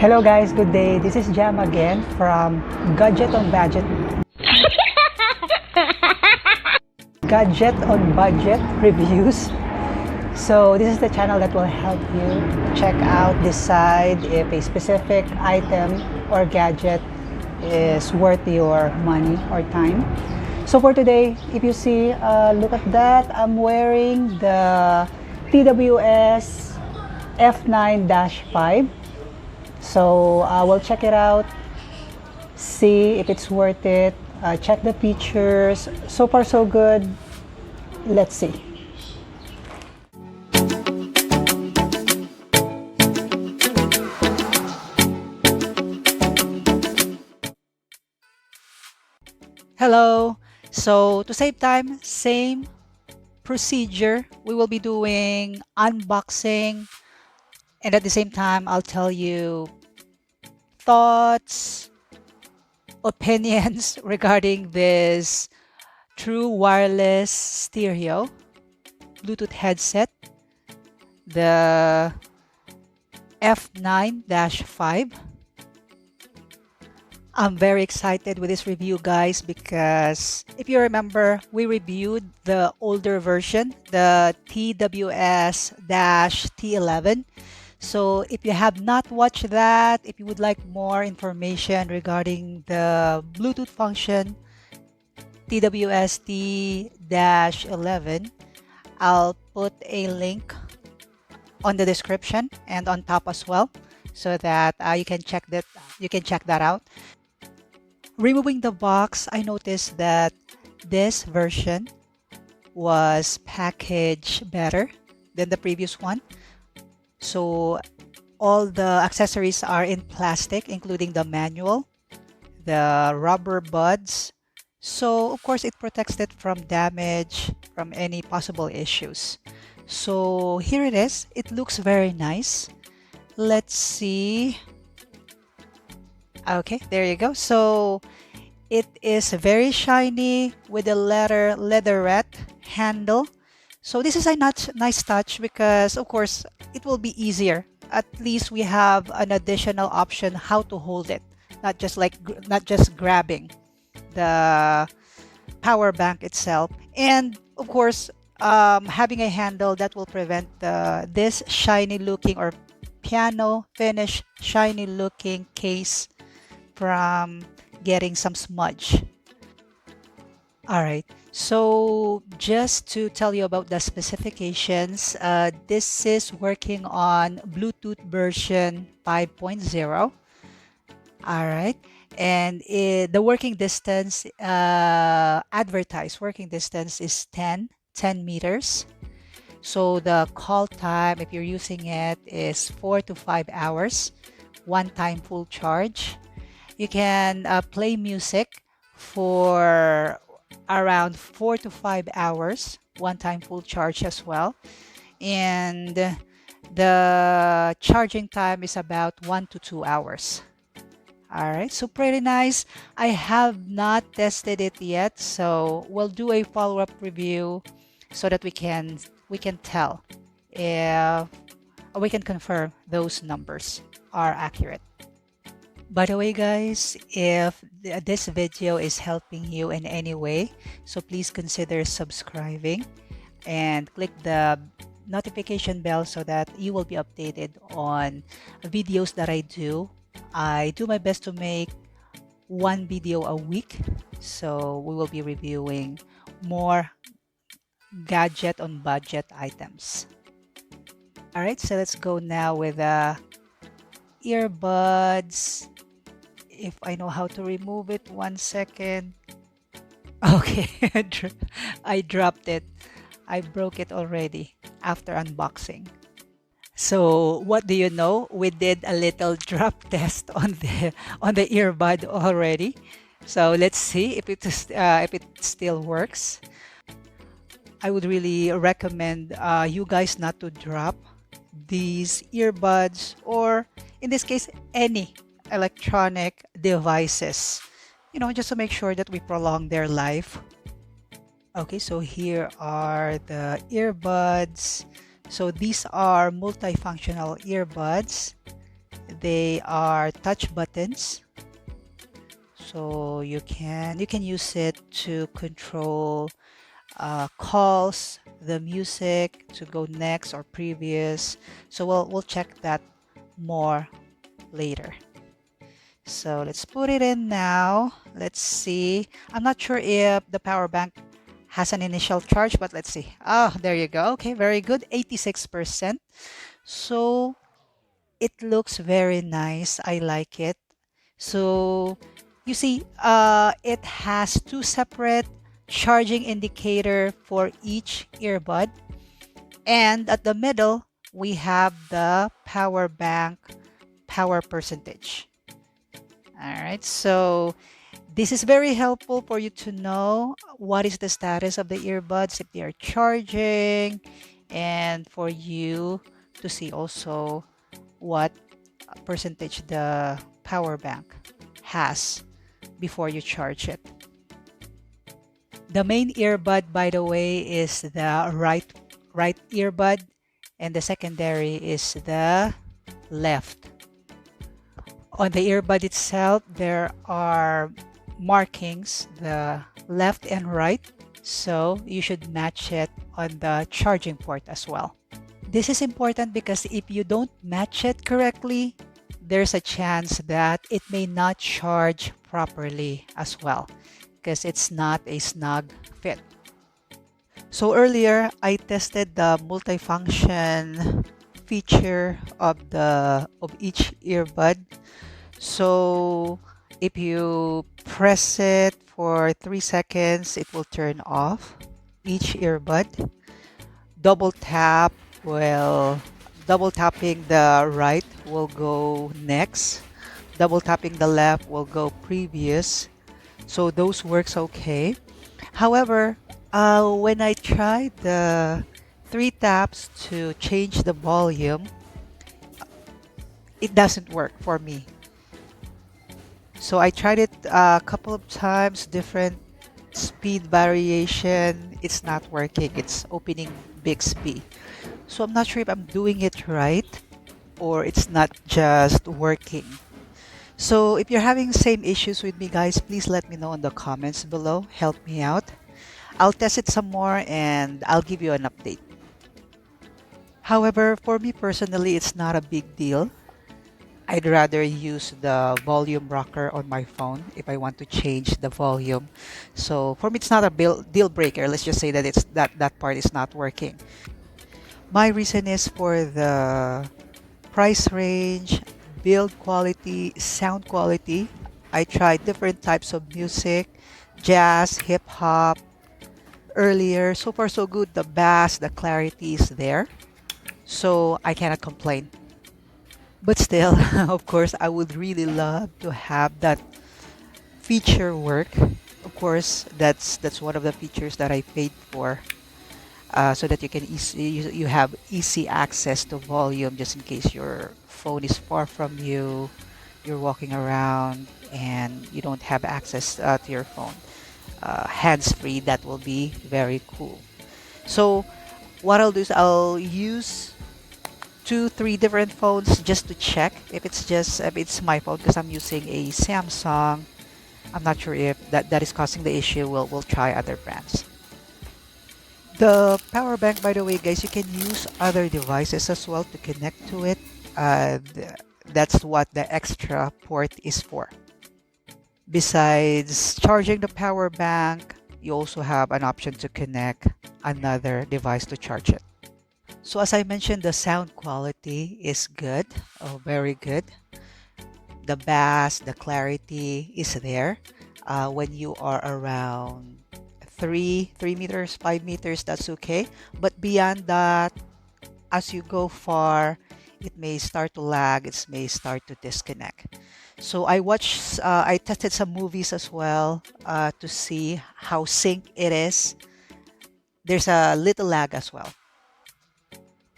Hello guys, good day. This is Jam again from Gadget on Budget. Gadget on Budget Reviews. So this is the channel that will help you check out, decide if a specific item or gadget is worth your money or time. So for today, if you see, look at that. I'm wearing the TWS F9-5. So we'll check it out, see if it's worth it, check the features. So far so good. Let's see. Hello. So to save time, same procedure. We will be doing unboxing, and at the same time I'll tell you thoughts, opinions regarding this true wireless stereo Bluetooth headset, the F9-5. I'm very excited with this review, guys, because if you remember, we reviewed the older version, the TWS-T11. So if you have not watched that, if you would like more information regarding the Bluetooth function, TWS T-11, I'll put a link on the description and on top as well, so that you can check that out. Removing the box, I noticed that this version was packaged better than the previous one. So all the accessories are in plastic, including the manual, the rubber buds. So of course it protects it from damage, from any possible issues. So here it is. It looks very nice. Let's see. Okay, there you go. So it is very shiny with a leatherette handle. So this is a nice touch because of course it will be easier. At least we have an additional option how to hold it, not just grabbing the power bank itself. And of course, having a handle that will prevent this shiny looking or piano finish shiny looking case from getting some smudge. Alright, so just to tell you about the specifications, this is working on Bluetooth version 5.0. Alright, and the working distance, advertised working distance is 10 meters. So the call time, if you're using it, is 4 to 5 hours, one time full charge. You can play music for around 4 to 5 hours, one time full charge as well. And the charging time is about 1 to 2 hours. Alright, so pretty nice. I have not tested it yet, so we'll do a follow-up review so that we can tell if we can confirm those numbers are accurate. By the way, guys, if this video is helping you in any way, so please consider subscribing and click the notification bell so that you will be updated on videos that I do. I do my best to make one video a week, so we will be reviewing more gadget on budget items. Alright, so let's go now with earbuds. If I know how to remove it, 1 second. Okay, I dropped it. I broke it already after unboxing. So what do you know? We did a little drop test on the earbud already. So let's see if it still works. I would really recommend you guys not to drop these earbuds, or in this case any electronic devices, just to make sure that we prolong their life. Okay, so here are the earbuds. So these are multifunctional earbuds. They are touch buttons. So you can use it to control calls, the music, to go next or previous. So we'll check that more later. So let's put it in now. Let's see. I'm not sure if the power bank has an initial charge, but let's see. Oh, there you go. Okay, very good. 86%. So it looks very nice. I like it. So you see, it has two separate charging indicator for each earbud. And at the middle, we have the power bank power percentage. All right, so this is very helpful for you to know what is the status of the earbuds, if they are charging, and for you to see also what percentage the power bank has before you charge it. The main earbud, by the way, is the right earbud, and the secondary is the left. On the earbud itself, there are markings, the left and right, so you should match it on the charging port as well. This is important because if you don't match it correctly, there's a chance that it may not charge properly as well because it's not a snug fit. So earlier, I tested the multifunction feature of each earbud. So if you press it for 3 seconds, it will turn off each earbud. Double tapping the right will go next. Double tapping the left will go previous. So those works okay. However, when I tried the 3 taps to change the volume, it doesn't work for me. So I tried it a couple of times, different speed variation. It's not working. It's opening Bixby. So I'm not sure if I'm doing it right or it's not just working. So if you're having same issues with me, guys, please let me know in the comments below. Help me out. I'll test it some more and I'll give you an update. However, for me personally, it's not a big deal. I'd rather use the volume rocker on my phone if I want to change the volume. So for me, it's not a deal breaker. Let's just say that that part is not working. My reason is for the price range, build quality, sound quality. I tried different types of music, jazz, hip hop earlier. So far so good. The bass, the clarity is there. So I cannot complain. But still, of course, I would really love to have that feature work. Of course, that's one of the features that I paid for, so that you have easy access to volume just in case your phone is far from you, you're walking around, and you don't have access to your phone. Hands-free, that will be very cool. So what I'll do is I'll use 2, 3 different phones just to check if it's my phone because I'm using a Samsung. I'm not sure if that is causing the issue. We'll try other brands. The power bank, by the way, guys, you can use other devices as well to connect to it. That's what the extra port is for. Besides charging the power bank, you also have an option to connect another device to charge it. So as I mentioned, the sound quality is good, very good. The bass, the clarity is there. When you are around 3 meters, 5 meters, that's okay. But beyond that, as you go far, it may start to lag, it may start to disconnect. So I tested some movies as well to see how sync it is. There's a little lag as well.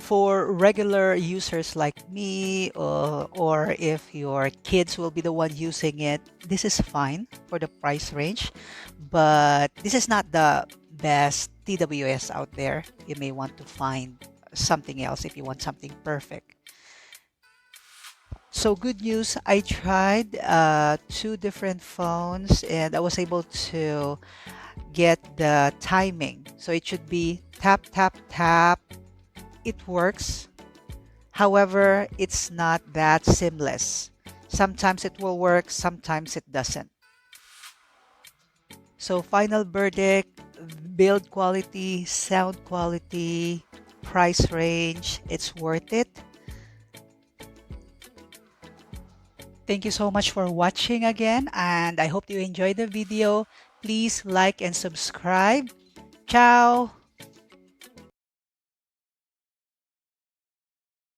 For regular users like me, or if your kids will be the one using it, this is fine for the price range, but this is not the best TWS out there. You may want to find something else if you want something perfect. So good news, I tried two different phones and I was able to get the timing. So it should be tap, tap, tap. It works. However, it's not that seamless. Sometimes it will work, sometimes it doesn't. So final verdict, build quality, sound quality, price range, it's worth it. Thank you so much for watching again, and I hope you enjoyed the video. Please like and subscribe. Ciao!